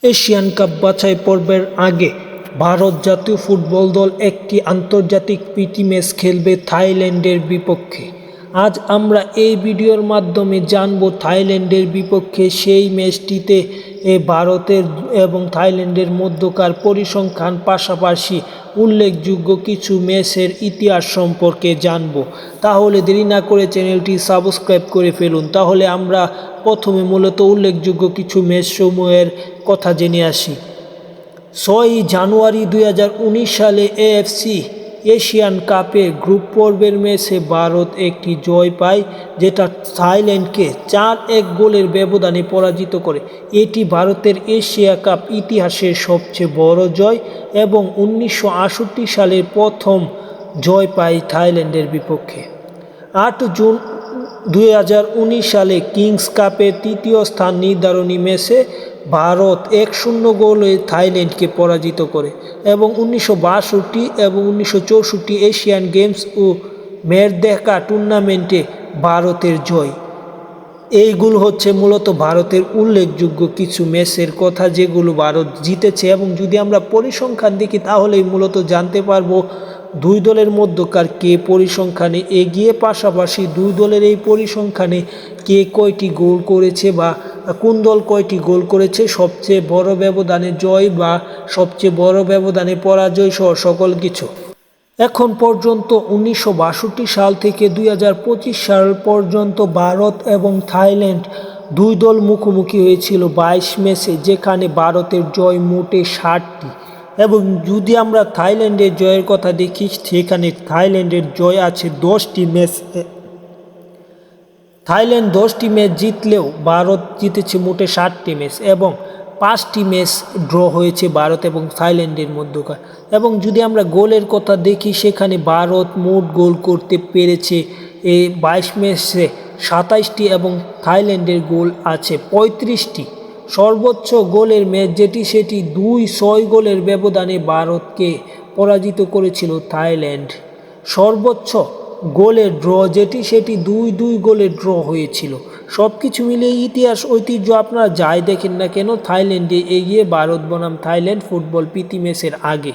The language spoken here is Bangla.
এশিয়ান কাপ বাছাই পর্বের আগে ভারত জাতীয় ফুটবল দল একটি আন্তর্জাতিক প্রীতি ম্যাচ খেলবে থাইল্যান্ডের বিপক্ষে। আজ আমরা এই ভিডিওর মাধ্যমে জানব থাইল্যান্ডের বিপক্ষে সেই ম্যাচটিতে ভারতের এবং থাইল্যান্ডের মধ্যকার পরিসংখ্যান, পাশাপাশি উল্লেখযোগ্য কিছু ম্যাচের ইতিহাস সম্পর্কে জানব। তাহলে দেরি না করে চ্যানেলটি সাবস্ক্রাইব করে ফেলুন। তাহলে আমরা প্রথমে মূলত উল্লেখযোগ্য কিছু ম্যাচসমূহের কথা জেনে আসি। 6 জানুয়ারি 2019 সালে এএফসি এশিয়ান কাপের গ্রুপ পর্বের ম্যাচে ভারত একটি জয় পায়, যেটা থাইল্যান্ডকে 4-1 গোলের ব্যবধানে পরাজিত করে। এটি ভারতের এশিয়া কাপ ইতিহাসের সবচেয়ে বড় জয় এবং 1968 সালের প্রথম জয় পায় থাইল্যান্ডের বিপক্ষে। 8 জুন 2019 সালে কিংস কাপের তৃতীয় স্থান নির্ধারণী ম্যাচে ভারত 1-0 গোলে থাইল্যান্ডকে পরাজিত করে এবং 1962 এবং 1964 এশিয়ান গেমস ও মেরদেকা টুর্নামেন্টে ভারতের জয়। এইগুলো হচ্ছে মূলত ভারতের উল্লেখযোগ্য কিছু ম্যাচের কথা যেগুলো ভারত জিতেছে, এবং যদি আমরা পরিসংখ্যান দেখি তাহলেই মূলত জানতে পারবো দুই দলের মধ্যকার কে পরিসংখ্যানে এগিয়ে, পাশাপাশি দুই দলের এই পরিসংখ্যানে কে কয়টি গোল করেছে বা কোন দল কয়টি গোল করেছে, সবচেয়ে বড় ব্যবধানে জয় বা সবচেয়ে বড় ব্যবধানে পরাজয় সহ সকল কিছু। এখন পর্যন্ত 1962 সাল থেকে 2025 সাল পর্যন্ত ভারত এবং থাইল্যান্ড দুই দল মুখোমুখি হয়েছিল 22 ম্যাচে, যেখানে ভারতের জয় মোটে 60টি। এবং যদি আমরা থাইল্যান্ডের জয়ের কথা দেখি, সেখানে থাইল্যান্ডের জয় আছে 10টি ম্যাচ। থাইল্যান্ড 10টি ম্যাচ জিতলেও ভারত জিতেছে মোটে 60টি ম্যাচ এবং 5টি ম্যাচ ড্র হয়েছে ভারত এবং থাইল্যান্ডের মধ্যকার। এবং যদি আমরা গোলের কথা দেখি, সেখানে ভারত মোট গোল করতে পেরেছে এই 22 ম্যাচে 27টি এবং থাইল্যান্ডের গোল আছে 35টি। সর্বোচ্চ গোলের ম্যাচ সেটি 2-6 গোলের ব্যবধানে ভারতকে পরাজিত করেছিল থাইল্যান্ড। সর্বোচ্চ গোলের ড্র সেটি 2-2 গোলের ড্র হয়েছিল। সব কিছু মিলিয়ে ইতিহাস ঐতিহ্য আপনারা যাই দেখেন না কেন, থাইল্যান্ডে এগিয়ে ভারত বনাম থাইল্যান্ড ফুটবল প্রীতি ম্যাচের আগে।